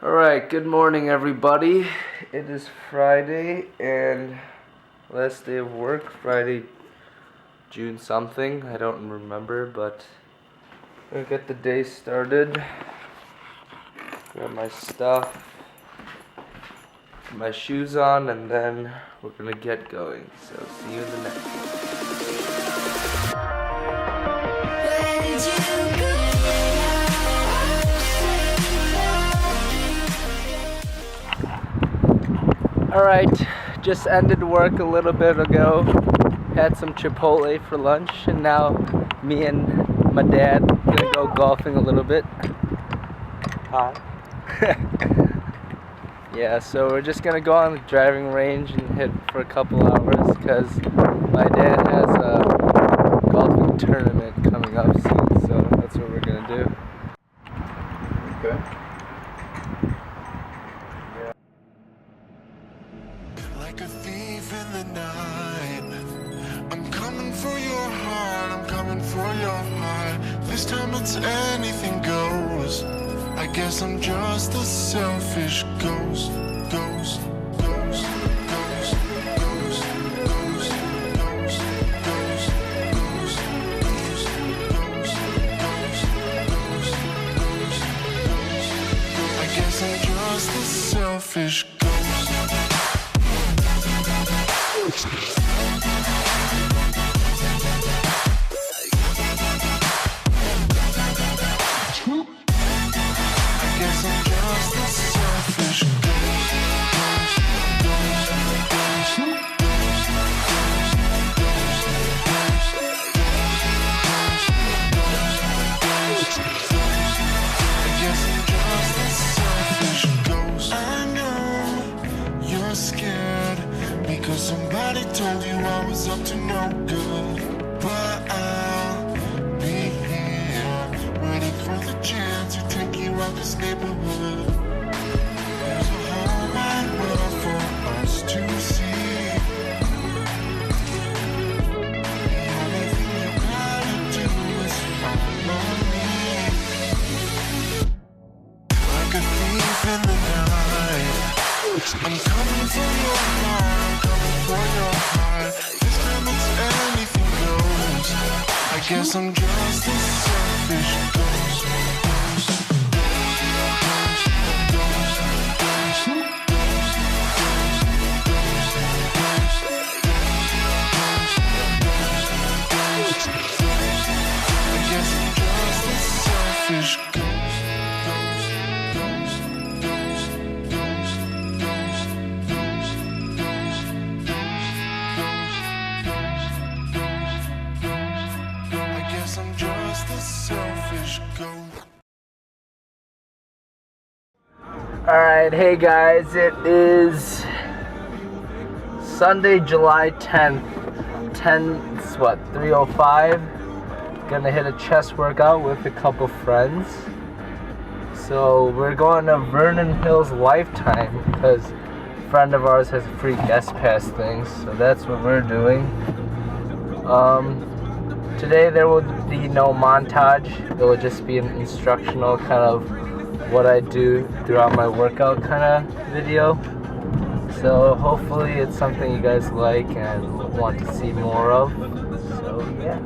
Alright, good morning everybody. It is Friday and last day of work, Friday, June something, I don't remember, but I'm gonna get the day started. Grab my stuff, put my shoes on, and then we're gonna get going. So see you in the next one. Alright, just ended work a little bit ago. Had some Chipotle for lunch, and now me and my dad gonna go golfing a little bit. Hi. Yeah, so we're just gonna go on the driving range and hit for a couple hours because my dad has a golfing tournament coming up soon, so that's what we're gonna do. Okay. Like a thief in the night, I'm coming for your heart, I'm coming for your heart. This time it's anything goes. I guess I'm just a selfish ghost. Ghost, ghost, ghost, ghost, ghost, ghost, ghost, ghost, ghost, ghost, ghost, ghost, ghost. I guess I'm just a selfish ghost. Somebody told you I was up to no good, but I'll be here, waiting for the chance to take you out this neighborhood. There's a whole wide world for us to see. The only thing you gotta do is follow me. Like a thief in the night, I'm coming for your heart, for your heart. This time it's anything goes. I guess I'm just a selfish ghost. I guess I'm just a selfish ghost. I'm just a selfish ghost. Alright, hey guys, it is Sunday, July 10th. 3:05. Gonna hit a chest workout with a couple friends. So we're going to Vernon Hills Lifetime because a friend of ours has a free guest pass thing, so that's what we're doing. Today there will be no montage. It will just be an instructional kind of what I do throughout my workout kind of video. So hopefully it's something you guys like and want to see more of. So yeah.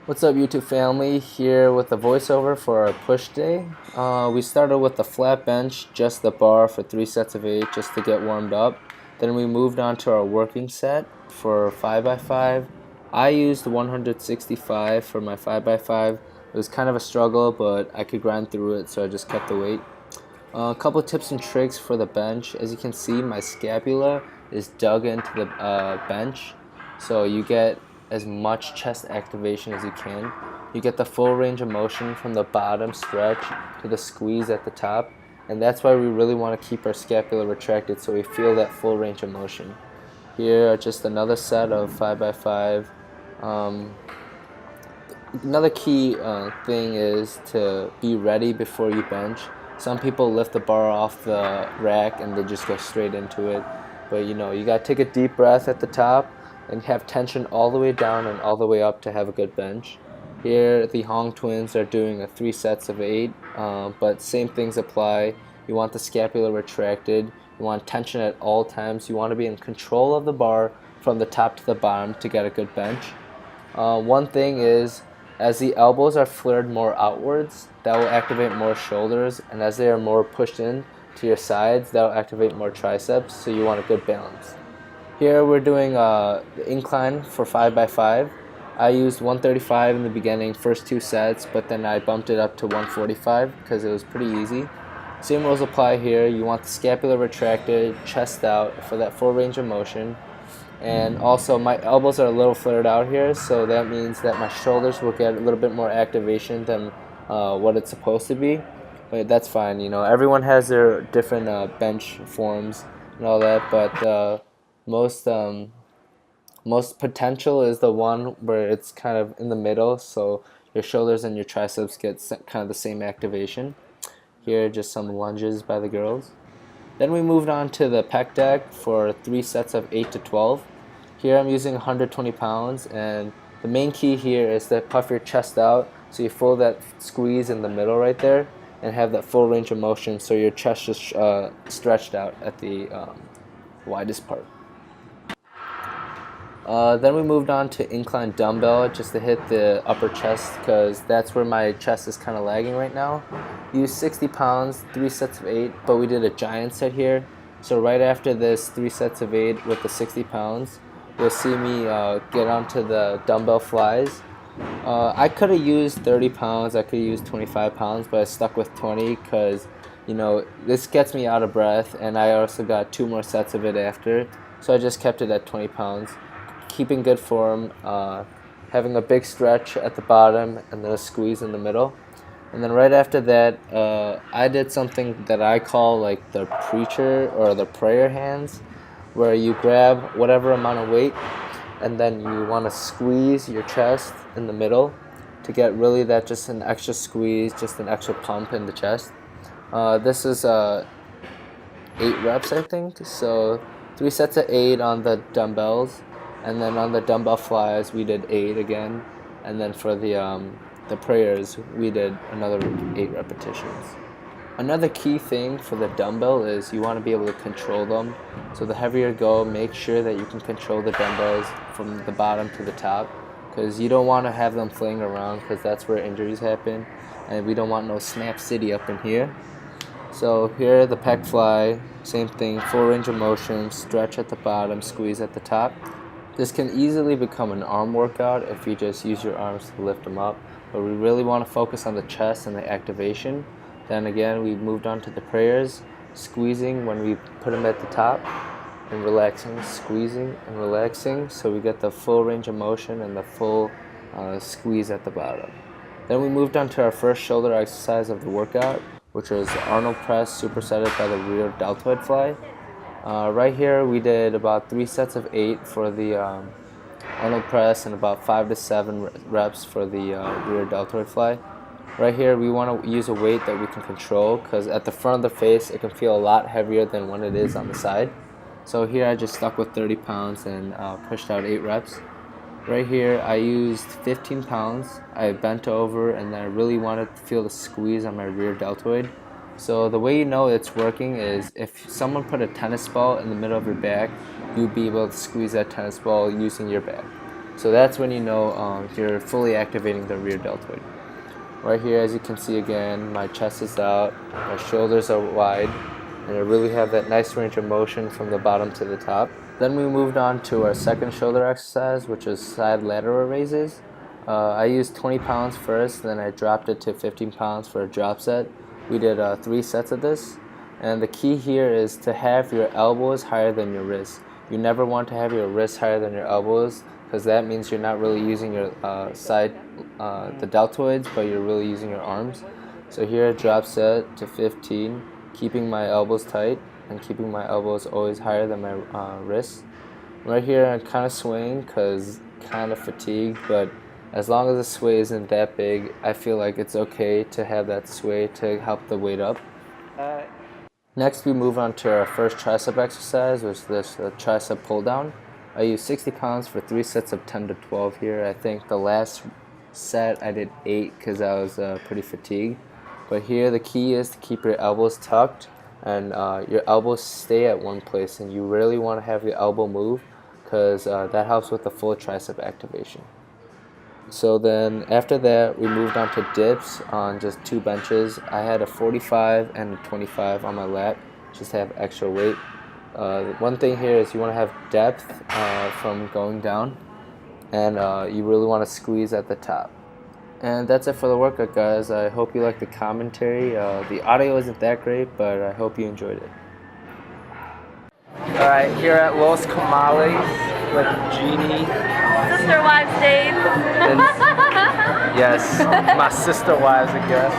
What's up YouTube family, here with the voiceover for our push day. We started with the flat bench, just the bar for 3 sets of 8 just to get warmed up. Then we moved on to our working set for 5x5. I used 165 for my 5x5. It was kind of a struggle, but I could grind through it, so I just kept the weight. A couple tips and tricks for the bench. As you can see, my scapula is dug into the bench, so you get as much chest activation as you can. You get the full range of motion from the bottom stretch to the squeeze at the top, and that's why we really want to keep our scapula retracted so we feel that full range of motion. Here are just another set of 5x5. Another key thing is to be ready before you bench. Some people lift the bar off the rack and they just go straight into it. But you know, you gotta take a deep breath at the top and have tension all the way down and all the way up to have a good bench. Here, the Hong twins are doing a 3 sets of 8, but same things apply. You want the scapula retracted. You want tension at all times. You want to be in control of the bar from the top to the bottom to get a good bench. One thing is, as the elbows are flared more outwards, that will activate more shoulders, and as they are more pushed in to your sides, that will activate more triceps, so you want a good balance. Here we're doing the incline for 5x5. I used 135 in the beginning, first 2 sets, but then I bumped it up to 145 because it was pretty easy. Same rules apply here. You want the scapula retracted, chest out for that full range of motion. And also my elbows are a little flared out here, so that means that my shoulders will get a little bit more activation than what it's supposed to be. But that's fine, you know, everyone has their different bench forms and all that, but most potential is the one where it's kind of in the middle, so your shoulders and your triceps get kind of the same activation. Here, just some lunges by the girls. Then we moved on to the pec deck for 3 sets of 8 to 12. Here I'm using 120 pounds, and the main key here is to puff your chest out so you feel that squeeze in the middle right there and have that full range of motion so your chest is stretched out at the widest part. Then we moved on to incline dumbbell just to hit the upper chest because that's where my chest is kind of lagging right now. Use 60 pounds, 3 sets of 8, but we did a giant set here. So right after this 3 sets of 8 with the 60 pounds, you'll see me get onto the dumbbell flies. I could have used 30 pounds, I could have used 25 pounds, but I stuck with 20 because, you know, this gets me out of breath, and I also got 2 more sets of it after. So I just kept it at 20 pounds. Keeping good form, having a big stretch at the bottom and then a squeeze in the middle. And then right after that, I did something that I call like the preacher or the prayer hands, where you grab whatever amount of weight and then you want to squeeze your chest in the middle to get really that just an extra squeeze, just an extra pump in the chest. This is 8 reps, I think. So 3 sets of 8 on the dumbbells. And then on the dumbbell flies, we did 8 again. And then for the prayers, we did another 8 repetitions. Another key thing for the dumbbell is you want to be able to control them. So the heavier you go, make sure that you can control the dumbbells from the bottom to the top, because you don't want to have them flaying around, because that's where injuries happen. And we don't want no snap city up in here. So here the pec fly, same thing, full range of motion, stretch at the bottom, squeeze at the top. This can easily become an arm workout if you just use your arms to lift them up, but we really want to focus on the chest and the activation. Then again, we moved on to the prayers, squeezing when we put them at the top, and relaxing, squeezing and relaxing, so we get the full range of motion and the full squeeze at the bottom. Then we moved on to our first shoulder exercise of the workout, which was the Arnold press supersetted by the rear deltoid fly. Right here we did about 3 sets of 8 for the Arnold press and about 5 to 7 reps for the rear deltoid fly. Right here we want to use a weight that we can control, because at the front of the face it can feel a lot heavier than when it is on the side. So here I just stuck with 30 pounds and pushed out 8 reps. Right here I used 15 pounds. I bent over and then I really wanted to feel the squeeze on my rear deltoid. So the way you know it's working is if someone put a tennis ball in the middle of your back, you'd be able to squeeze that tennis ball using your back. So that's when you know you're fully activating the rear deltoid. Right here, as you can see again, my chest is out, my shoulders are wide, and I really have that nice range of motion from the bottom to the top. Then we moved on to our second shoulder exercise, which is side lateral raises. I used 20 pounds first, then I dropped it to 15 pounds for a drop set. We did 3 sets of this, and the key here is to have your elbows higher than your wrists. You never want to have your wrists higher than your elbows, because that means you're not really using your the deltoids, but you're really using your arms. So here, drop set to 15, keeping my elbows tight and keeping my elbows always higher than my wrists. Right here, I'm kind of swaying because kind of fatigued, but As long as the sway isn't that big, I feel like it's okay to have that sway to help the weight up. Next, we move on to our first tricep exercise, which is this tricep pull down. I use 60 pounds for 3 sets of 10 to 12 here. I think the last set I did 8 because I was pretty fatigued. But here the key is to keep your elbows tucked and your elbows stay at one place, and you really want to have your elbow move because that helps with the full tricep activation. So then after that, we moved on to dips on just 2 benches. I had a 45 and a 25 on my lat just to have extra weight. One thing here is you want to have depth from going down, and you really want to squeeze at the top. And that's it for the workout, guys. I hope you liked the commentary. The audio isn't that great, but I hope you enjoyed it. Alright, here at Los Comales with Jeannie. Sister Wives Dave. Yes, my sister wives, I guess.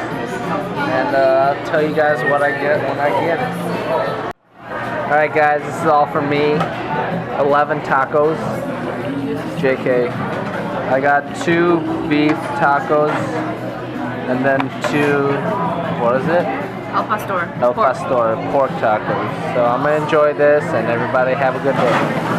And I'll tell you guys what I get when I get it. Alright guys, this is all for me. 11 tacos. JK. I got 2 beef tacos and then 2, what is it? El Pastor. El Pastor, pork tacos. So I'm gonna enjoy this, and everybody have a good day.